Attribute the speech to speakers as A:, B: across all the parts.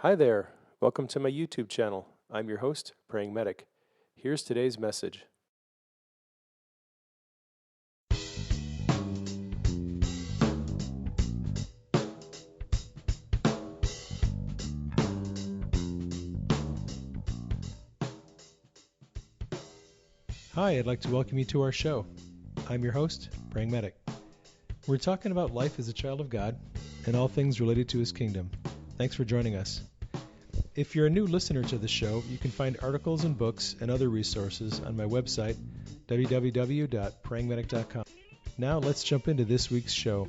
A: Hi there. Welcome to my YouTube channel. I'm your host, Praying Medic. Here's today's message. Hi, I'd like to welcome you to our show. I'm your host, Praying Medic. We're talking about life as a child of God and all things related to His kingdom. Thanks for joining us. If you're a new listener to the show, you can find articles and books and other resources on my website, www.prayingmedic.com. Now let's jump into this week's show.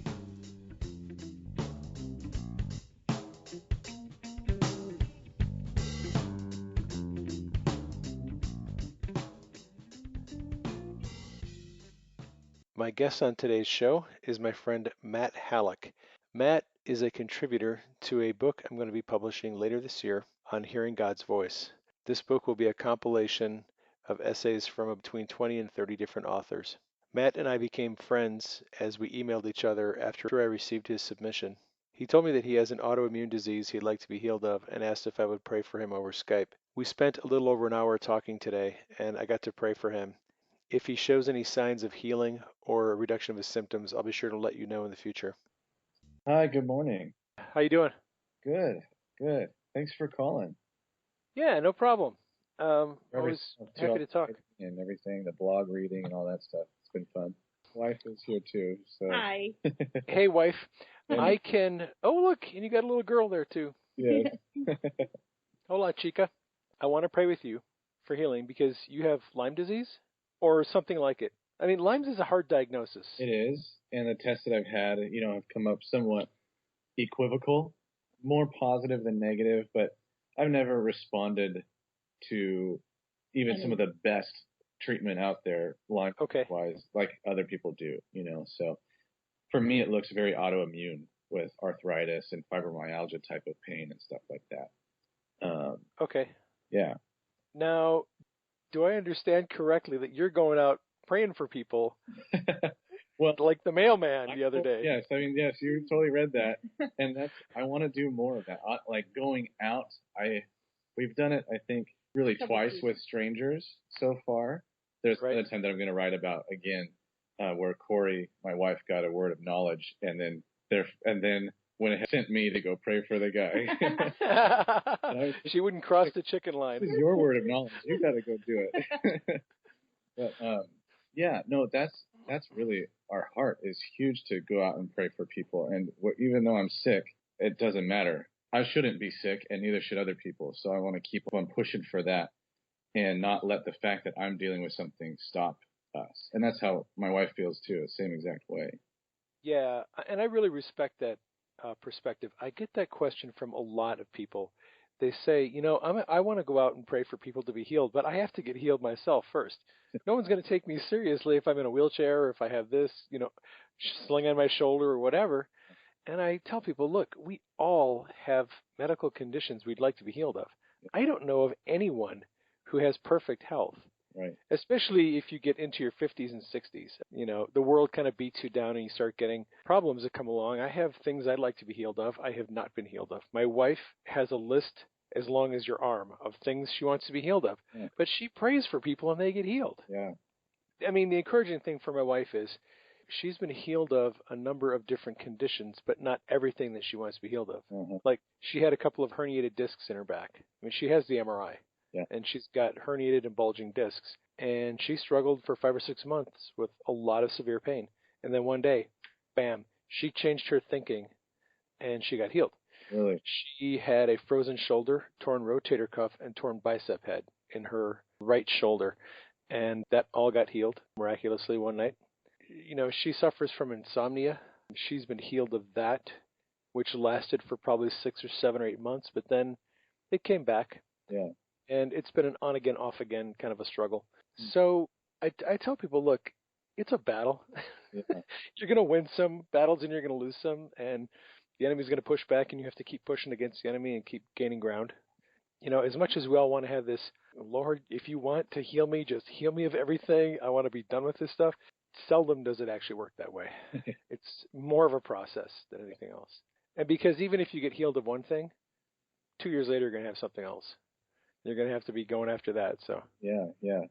A: My guest on today's show is my friend Matt Hallock. Matt is a contributor to a book I'm going to be publishing later this year on hearing God's voice. This book will be a compilation of essays from between 20 and 30 different authors. Matt and I became friends as we emailed each other after I received his submission. He told me that he has an autoimmune disease he'd like to be healed of and asked if I would pray for him over Skype. We spent a little over an hour talking today, and I got to pray for him. If he shows any signs of healing or a reduction of his symptoms, I'll be sure to let you know in the future.
B: Hi, good morning.
A: How you doing?
B: Good, good. Thanks for calling.
A: Yeah, no problem.
B: Always
A: Always happy to talk.
B: and everything, the blog reading and all that stuff. It's been fun. Wife is here too, so.
C: Hi.
A: Hey, wife.
B: And-
A: I can. Oh, look, and you got a little girl there too.
B: Yes.
A: Hola, chica. I want to pray with you for healing because you have Lyme disease or something like it. I mean, Lyme's is a hard diagnosis.
B: It is, and the tests that I've had, have come up somewhat equivocal, more positive than negative, but I've never responded to even some of the best treatment out there, Lyme-wise, like other people do, So for me, it looks very autoimmune with arthritis and fibromyalgia type of pain and stuff like that.
A: Okay.
B: Yeah.
A: Now, do I understand correctly that you're going out praying for people
B: Well,
A: like the mailman the other day?
B: Yes. I mean, yes, you totally read that. And I want to do more of that. Like going out, we've done it, I think, really twice with strangers so far. There's another time that I'm going to write about again, where Corey, my wife, got a word of knowledge, and then when it sent me to go pray for the guy.
A: She wouldn't cross the chicken line.
B: This is your word of knowledge. You got to go do it. But yeah, no, that's really our heart is huge to go out and pray for people. And even though I'm sick, it doesn't matter. I shouldn't be sick, and neither should other people. So I want to keep on pushing for that and not let the fact that I'm dealing with something stop us. And that's how my wife feels too, the same exact way.
A: Yeah, and I really respect that perspective. I get that question from a lot of people. They say, I want to go out and pray for people to be healed, but I have to get healed myself first. No one's going to take me seriously if I'm in a wheelchair or if I have this, sling on my shoulder or whatever. And I tell people, look, we all have medical conditions we'd like to be healed of. I don't know of anyone who has perfect health.
B: Right.
A: Especially if you get into your 50s and 60s. The world kind of beats you down and you start getting problems that come along. I have things I'd like to be healed of. I have not been healed of. My wife has a list as long as your arm of things she wants to be healed of. Yeah. But she prays for people and they get healed.
B: Yeah.
A: I mean, the encouraging thing for my wife is she's been healed of a number of different conditions, but not everything that she wants to be healed of.
B: Mm-hmm.
A: Like she had a couple of herniated discs in her back. I mean, she has the MRI.
B: Yeah.
A: And she's got herniated and bulging discs. And she struggled for 5 or 6 months with a lot of severe pain. And then one day, bam, she changed her thinking and she got healed.
B: Really?
A: She had a frozen shoulder, torn rotator cuff, and torn bicep head in her right shoulder. And that all got healed miraculously one night. She suffers from insomnia. She's been healed of that, which lasted for probably 6 or 7 or 8 months. But then it came back.
B: Yeah.
A: And it's been an on-again, off-again kind of a struggle. So I tell people, look, it's a battle.
B: Yeah.
A: You're going to win some battles and you're going to lose some. And the enemy's going to push back and you have to keep pushing against the enemy and keep gaining ground. As much as we all want to have this, Lord, if you want to heal me, just heal me of everything. I want to be done with this stuff. Seldom does it actually work that way. It's more of a process than anything else. And because even if you get healed of one thing, 2 years later, you're going to have something else. You're going to have to be going after that. So
B: Yeah, yeah.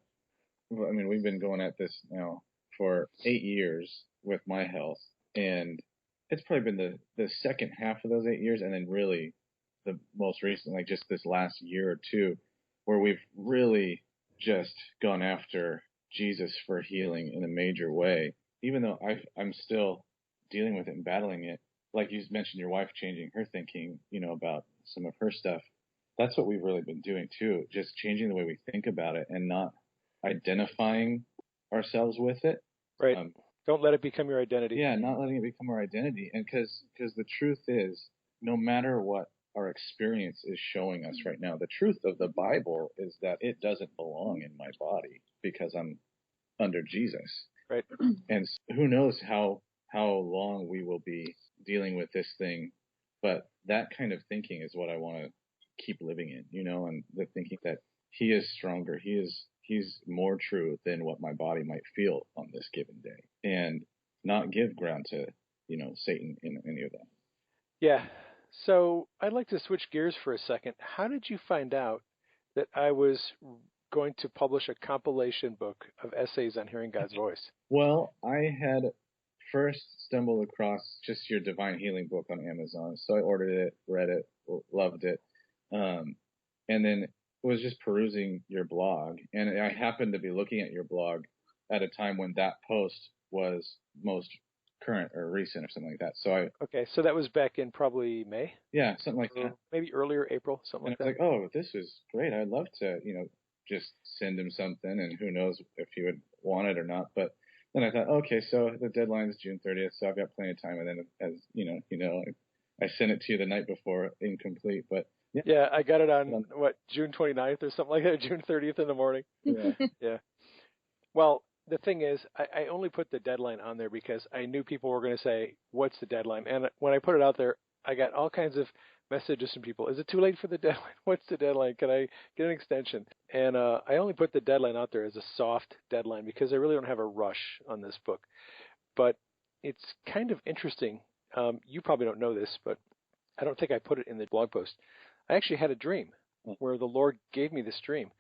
B: Well, I mean, we've been going at this now for 8 years with my health, and it's probably been the second half of those 8 years, and then really the most recent, like just this last year or two, where we've really just gone after Jesus for healing in a major way. Even though I'm still dealing with it and battling it, like you mentioned, your wife changing her thinking, about some of her stuff. That's what we've really been doing too, just changing the way we think about it and not identifying ourselves with it.
A: right. Don't let it become your identity.
B: Yeah, not letting it become our identity. And because the truth is, no matter what our experience is showing us right now, the truth of the Bible is that it doesn't belong in my body because I'm under Jesus.
A: Right.
B: And who knows how long we will be dealing with this thing, but that kind of thinking is what I want to keep living in, and the thinking that he is stronger, he's more true than what my body might feel on this given day, and not give ground to, Satan in any of that.
A: Yeah. So I'd like to switch gears for a second. How did you find out that I was going to publish a compilation book of essays on hearing God's voice?
B: Well, I had first stumbled across just your Divine Healing book on Amazon, so I ordered it, read it, loved it, and then was just perusing your blog, and I happened to be looking at your blog at a time when that post was most current or recent or something like that. So
A: Okay, so that was back in probably May?
B: Yeah, something like that.
A: Maybe earlier April, something
B: and
A: like
B: I was
A: that.
B: like, oh, this is great. I'd love to, just send him something, and who knows if he would want it or not. But then I thought, okay, so the deadline is June 30th, so I've got plenty of time. And then, as I sent it to you the night before, incomplete. But
A: yeah, I got it on June 29th or something like that, June 30th in the morning.
B: Yeah.
A: Yeah. Well, the thing is, I only put the deadline on there because I knew people were going to say, what's the deadline? And when I put it out there, I got all kinds of messages from people. Is it too late for the deadline? What's the deadline? Can I get an extension? And I only put the deadline out there as a soft deadline because I really don't have a rush on this book. But it's kind of interesting. You probably don't know this, but I don't think I put it in the blog post. I actually had a dream where the Lord gave me this dream,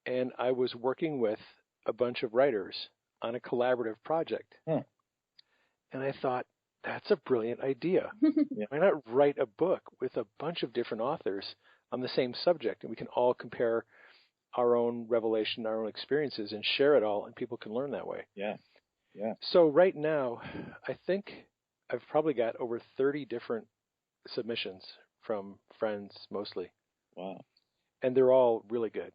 A: and I was working with a bunch of writers on a collaborative project.
B: Huh.
A: And I thought, that's a brilliant idea.
B: Yeah.
A: Why not write a book with a bunch of different authors on the same subject, and we can all compare our own revelation, our own experiences, and share it all, and people can learn that way.
B: Yeah. Yeah.
A: So right now, I think I've probably got over 30 different submissions from friends mostly.
B: Wow.
A: And they're all really good.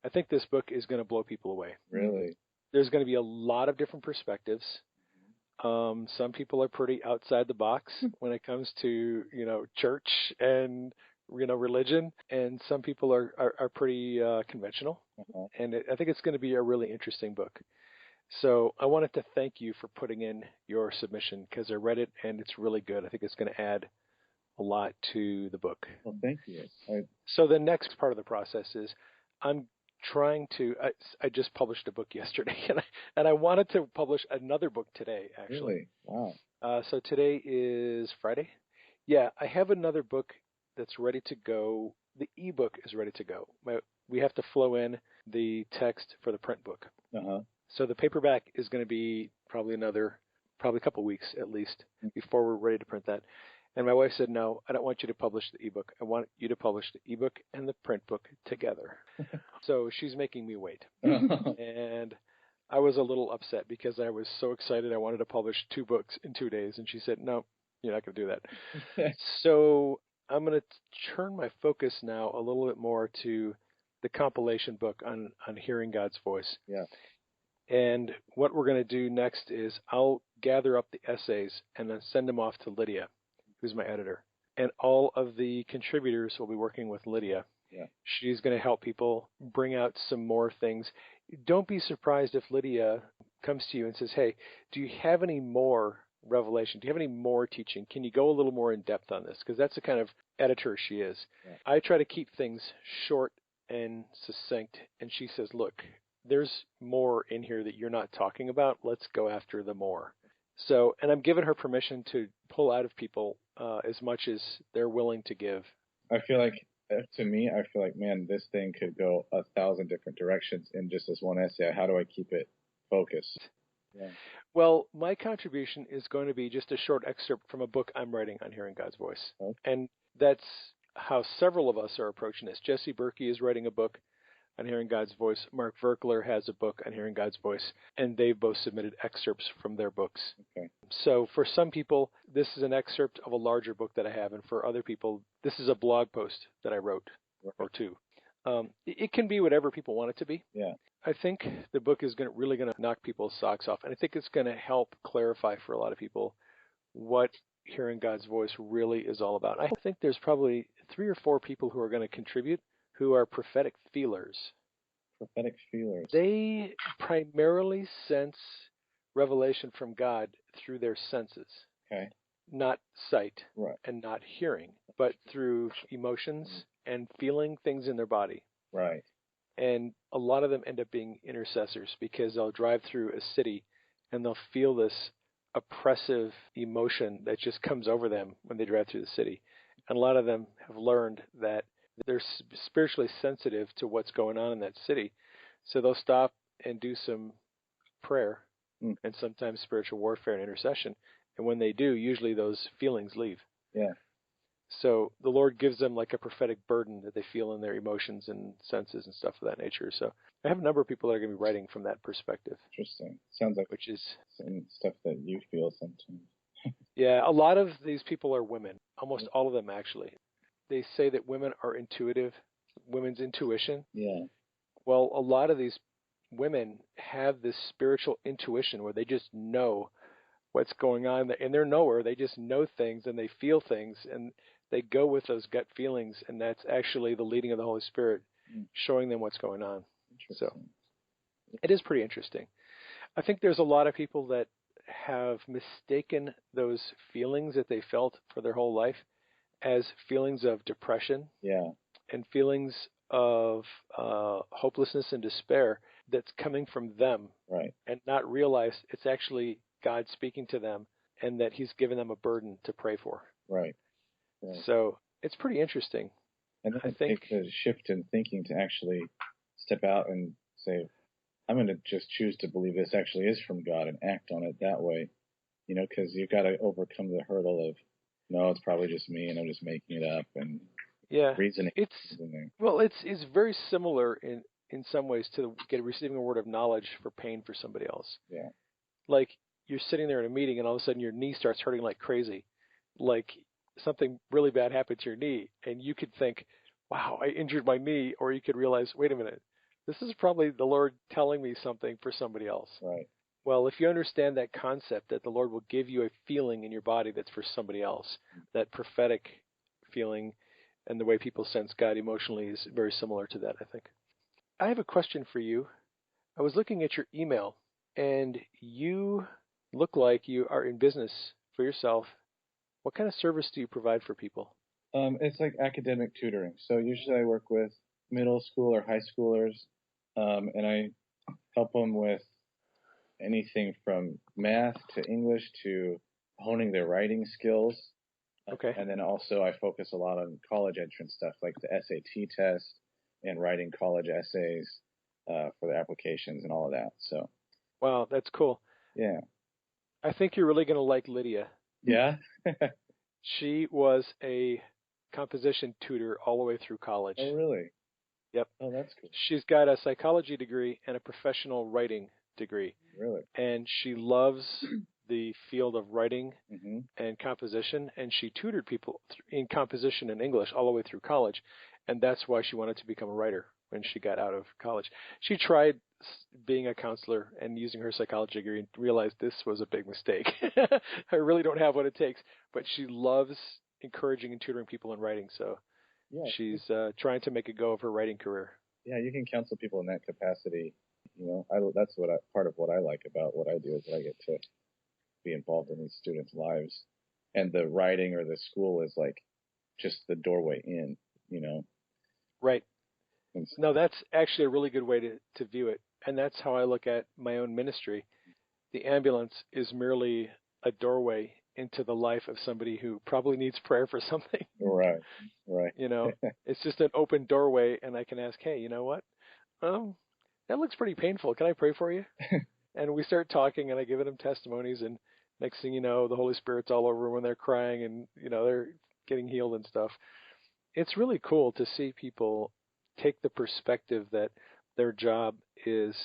A: I think this book is going to blow people away.
B: Really?
A: There's going to be a lot of different perspectives. Some people are pretty outside the box when it comes to, church and, religion. And some people are pretty conventional.
B: Uh-huh.
A: And I think it's going to be a really interesting book. So I wanted to thank you for putting in your submission because I read it and it's really good. I think it's going to add a lot to the book.
B: Well, thank you.
A: So the next part of the process is I'm trying to, I just published a book yesterday and I wanted to publish another book today, actually.
B: Really? Wow.
A: So today is Friday. Yeah, I have another book that's ready to go. The ebook is ready to go. We have to flow in the text for the print book.
B: Uh-huh.
A: So the paperback is going to be probably a couple weeks at least before we're ready to print that. And my wife said, no, I don't want you to publish the ebook. I want you to publish the ebook and the print book together. So she's making me wait. And I was a little upset because I was so excited. I wanted to publish 2 books in 2 days. And she said, no, you're not going to do that. So I'm going to turn my focus now a little bit more to the compilation book on hearing God's voice.
B: Yeah.
A: And what we're going to do next is I'll gather up the essays and then send them off to Lydia, who's my editor. And all of the contributors will be working with Lydia.
B: Yeah.
A: She's going to help people bring out some more things. Don't be surprised if Lydia comes to you and says, hey, do you have any more revelation? Do you have any more teaching? Can you go a little more in depth on this? Because that's the kind of editor she is. Yeah. I try to keep things short and succinct. And she says, look, there's more in here that you're not talking about. Let's go after the more. So, and I'm giving her permission to pull out of people as much as they're willing to give.
B: I feel like, to me, I feel like, man, this thing could go 1,000 different directions in just this one essay. How do I keep it focused? Yeah.
A: Well, my contribution is going to be just a short excerpt from a book I'm writing on hearing God's voice.
B: Okay.
A: And that's how several of us are approaching this. Jesse Berkey is writing a book on hearing God's voice. Mark Verkler has a book on hearing God's voice, and they've both submitted excerpts from their books.
B: Okay.
A: So for some people, this is an excerpt of a larger book that I have, and for other people, this is a blog post that I wrote or two. It can be whatever people want it to be.
B: Yeah.
A: I think the book is really going to knock people's socks off, and I think it's going to help clarify for a lot of people what hearing God's voice really is all about. I think there's probably 3 or 4 people who are going to contribute who are prophetic feelers.
B: Prophetic feelers.
A: They primarily sense revelation from God through their senses.
B: Okay.
A: Not sight
B: Right.
A: and not hearing, but through emotions and feeling things in their body.
B: Right.
A: And a lot of them end up being intercessors because they'll drive through a city and they'll feel this oppressive emotion that just comes over them when they drive through the city. And a lot of them have learned that they're spiritually sensitive to what's going on in that city. So they'll stop and do some prayer and sometimes spiritual warfare and intercession. And when they do, usually those feelings leave.
B: Yeah.
A: So the Lord gives them like a prophetic burden that they feel in their emotions and senses and stuff of that nature. So I have a number of people that are going to be writing from that perspective.
B: Interesting. Sounds like
A: which is
B: some stuff that you feel sometimes.
A: Yeah, a lot of these people are women. Almost all of them, actually. They say that women are intuitive, women's intuition.
B: Yeah.
A: Well, a lot of these women have this spiritual intuition where they just know what's going on in their knower. They just know things and they feel things and they go with those gut feelings, and that's actually the leading of the Holy Spirit showing them what's going on. So it is pretty interesting. I think there's a lot of people that have mistaken those feelings that they felt for their whole life as feelings of depression and feelings of hopelessness and despair that's coming from them,
B: right,
A: and not realize it's actually God speaking to them and that he's given them a burden to pray for.
B: Right.
A: So it's pretty interesting.
B: And then it takes a shift in thinking to actually step out and say, I'm going to just choose to believe this actually is from God and act on it that way, because you've got to overcome the hurdle of, no, it's probably just me and I'm just making it up and reasoning.
A: It's very similar in some ways to receiving a word of knowledge for pain for somebody else.
B: Yeah.
A: Like you're sitting there in a meeting and all of a sudden your knee starts hurting like crazy. Like something really bad happened to your knee and you could think, wow, I injured my knee. Or you could realize, wait a minute, this is probably the Lord telling me something for somebody else.
B: Right.
A: Well, if you understand that concept that the Lord will give you a feeling in your body that's for somebody else, that prophetic feeling and the way people sense God emotionally is very similar to that, I think. I have a question for you. I was looking at your email, and you look like you are in business for yourself. What kind of service do you provide for people?
B: It's like academic tutoring. So usually I work with middle school or high schoolers, and I help them with anything from math to English to honing their writing skills.
A: Okay.
B: And then also I focus a lot on college entrance stuff like the SAT test and writing college essays for the applications and all of that. So.
A: Wow, that's cool.
B: Yeah.
A: I think you're really going to like Lydia.
B: Yeah?
A: She was a composition tutor all the way through college.
B: Oh, really?
A: Yep.
B: Oh, that's cool.
A: She's got a psychology degree and a professional writing degree.
B: Really?
A: And she loves the field of writing and composition, and she tutored people in composition and English all the way through college, and that's why she wanted to become a writer when she got out of college. She tried being a counselor and using her psychology degree and realized this was a big mistake. I really don't have what it takes, but she loves encouraging and tutoring people in writing, so she's trying to make a go of her writing career.
B: Yeah, you can counsel people in that capacity. That's part of what I like about what I do is that I get to be involved in these students' lives, and the writing or the school is like just the doorway in.
A: Right. No, that's actually a really good way to view it, and that's how I look at my own ministry. The ambulance is merely a doorway into the life of somebody who probably needs prayer for something.
B: Right.
A: It's just an open doorway, and I can ask, hey, you know what? That looks pretty painful. Can I pray for you? And we start talking, and I give them testimonies, and next thing you know, the Holy Spirit's all over when they're crying, and they're getting healed and stuff. It's really cool to see people take the perspective that their job is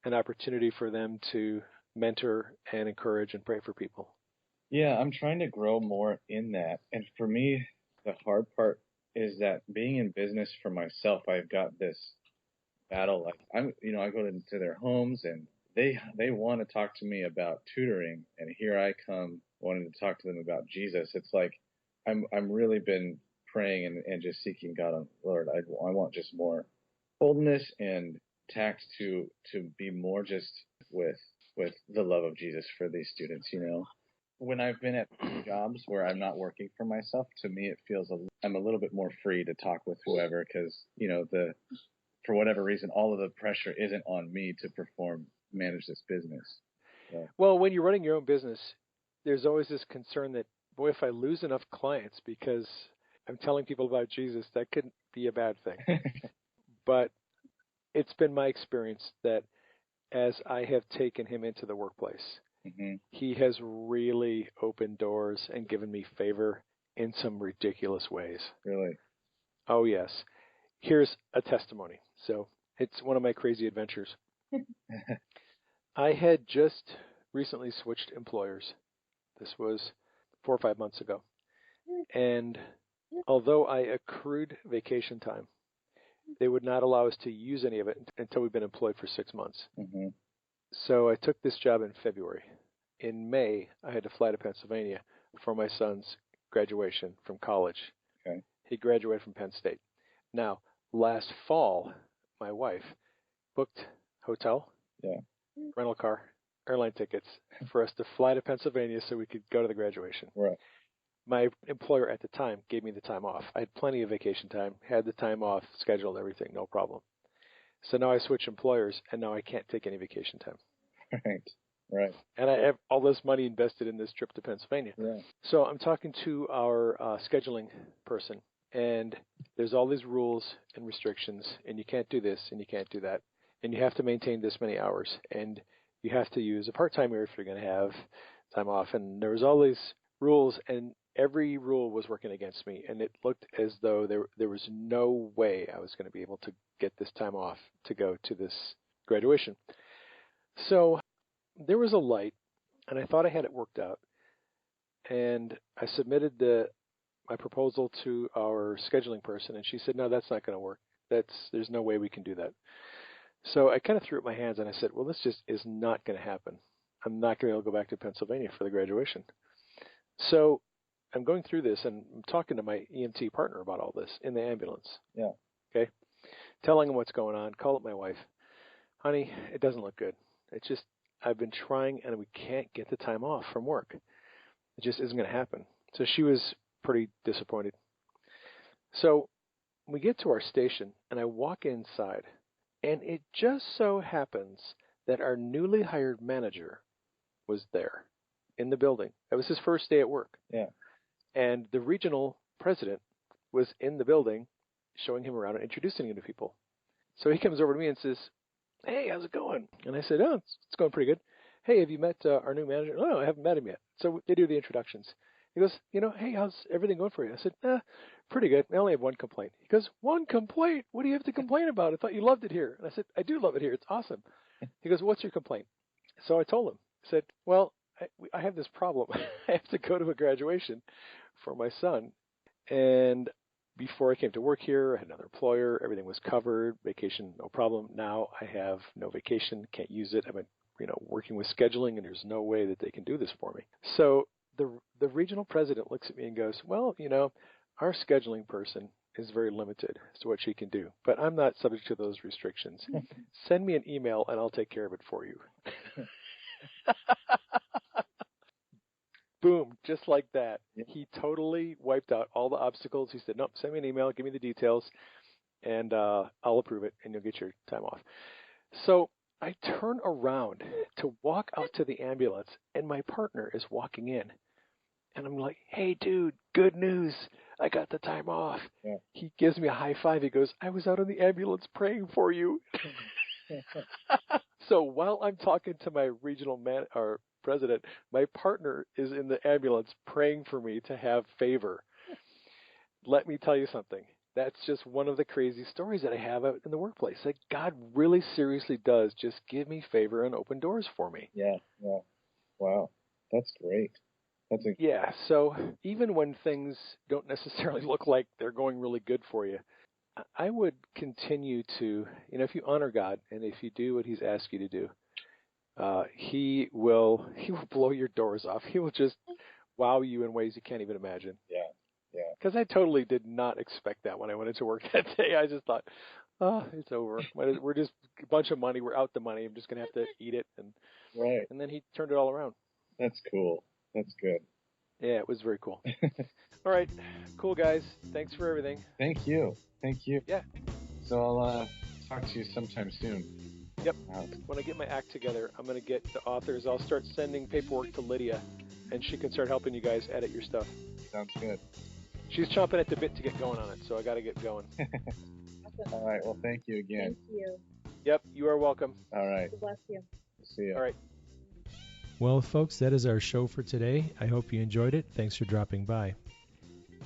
A: an opportunity for them to mentor and encourage and pray for people.
B: Yeah, I'm trying to grow more in that. And for me, the hard part is that being in business for myself, I've got this battle. Like I go into their homes and they want to talk to me about tutoring, and here I come wanting to talk to them about Jesus. It's like I'm really been praying and just seeking God on Lord. I want just more boldness and tact to be more just with the love of Jesus for these students. When I've been at jobs where I'm not working for myself, to me it feels I'm a little bit more free to talk with whoever, because for whatever reason, all of the pressure isn't on me to manage this business. So.
A: Well, when you're running your own business, there's always this concern that, boy, if I lose enough clients because I'm telling people about Jesus, that could be a bad thing. But it's been my experience that as I have taken him into the workplace, he has really opened doors and given me favor in some ridiculous ways.
B: Really?
A: Oh, yes. Here's a testimony. So it's one of my crazy adventures. I had just recently switched employers. This was 4 or 5 months ago. And although I accrued vacation time, they would not allow us to use any of it until we've been employed for 6 months. So I took this job in February. In May, I had to fly to Pennsylvania for my son's graduation from college.
B: Okay.
A: He graduated from Penn State. Now, last fall, my wife booked hotel, rental car, airline tickets for us to fly to Pennsylvania so we could go to the graduation.
B: Right.
A: My employer at the time gave me the time off. I had plenty of vacation time, had the time off, scheduled everything, no problem. So now I switch employers, and now I can't take any vacation time.
B: Right.
A: And I have all this money invested in this trip to Pennsylvania.
B: Yeah.
A: So I'm talking to our scheduling person, and there's all these rules and restrictions, and you can't do this, and you can't do that, and you have to maintain this many hours, and you have to use a part-timer if you're going to have time off. And there was all these rules, and every rule was working against me, and it looked as though there was no way I was going to be able to get this time off to go to this graduation. So there was a light, and I thought I had it worked out, and I submitted my proposal to our scheduling person, and she said, no, that's not going to work. There's no way we can do that. So I kind of threw up my hands, and I said, well, this just is not going to happen. I'm not going to be able to go back to Pennsylvania for the graduation. So I'm going through this, and I'm talking to my EMT partner about all this in the ambulance.
B: Yeah.
A: Okay? Telling him what's going on. Call up my wife. Honey, it doesn't look good. It's just, I've been trying, and we can't get the time off from work. It just isn't going to happen. So she was pretty disappointed. So we get to our station, and I walk inside, and it just so happens that our newly hired manager was there in the building. That was his first day at work.
B: Yeah.
A: And the regional president was in the building showing him around and introducing him to people. So he comes over to me and says, hey, how's it going? And I said, oh, it's going pretty good. Hey, have you met our new manager? Oh, no, I haven't met him yet. So they do the introductions. He goes, hey, how's everything going for you? I said, pretty good. I only have one complaint. He goes, one complaint? What do you have to complain about? I thought you loved it here. And I said, I do love it here. It's awesome. He goes, what's your complaint? So I told him. I said, well, I have this problem. I have to go to a graduation for my son. And before I came to work here, I had another employer. Everything was covered. Vacation, no problem. Now I have no vacation. Can't use it. I've been, working with scheduling, and there's no way that they can do this for me. So the regional president looks at me and goes, well, our scheduling person is very limited as to what she can do, but I'm not subject to those restrictions. Send me an email, and I'll take care of it for you. Boom, just like that. Yeah. He totally wiped out all the obstacles. He said, nope, send me an email, give me the details, and I'll approve it, and you'll get your time off. So I turn around to walk out to the ambulance, and my partner is walking in. And I'm like, hey, dude, good news. I got the time off.
B: Yeah.
A: He gives me a high five. He goes, I was out in the ambulance praying for you. So while I'm talking to my regional or president, my partner is in the ambulance praying for me to have favor. Let me tell you something. That's just one of the crazy stories that I have out in the workplace. Like, God really seriously does just give me favor and open doors for me.
B: Yeah. Wow. That's great.
A: Yeah, so even when things don't necessarily look like they're going really good for you, I would continue to, if you honor God and if you do what He's asked you to do, He will blow your doors off. He will just wow you in ways you can't even imagine.
B: Yeah.
A: Because I totally did not expect that when I went into work that day. I just thought, oh, it's over. We're just a bunch of money. We're out the money. I'm just going to have to eat it.
B: Right.
A: And then He turned it all around.
B: That's cool. That's good.
A: Yeah, it was very cool. All right. Cool, guys. Thanks for everything.
B: Thank you.
A: Yeah.
B: So I'll talk to you sometime soon.
A: Yep. When I get my act together, I'm going to get the authors. I'll start sending paperwork to Lydia, and she can start helping you guys edit your stuff.
B: Sounds good.
A: She's chomping at the bit to get going on it, so I got to get going.
C: Awesome.
B: All right. Well, thank you again.
C: Thank you.
A: Yep. You are welcome.
B: All right.
C: God bless you.
B: See you.
A: All right.
D: Well, folks, that is our show for today. I hope you enjoyed it. Thanks for dropping by.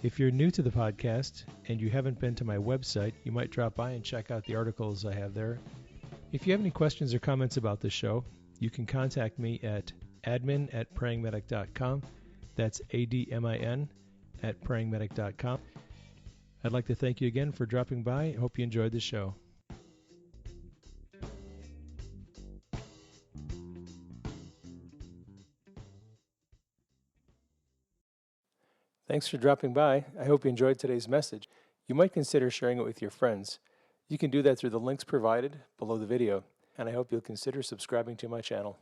D: If you're new to the podcast and you haven't been to my website, you might drop by and check out the articles I have there. If you have any questions or comments about the show, you can contact me at admin@prayingmedic.com. That's ADMIN@prayingmedic.com. I'd like to thank you again for dropping by. I hope you enjoyed the show. Thanks for dropping by. I hope you enjoyed today's message. You might consider sharing it with your friends. You can do that through the links provided below the video, and I hope you'll consider subscribing to my channel.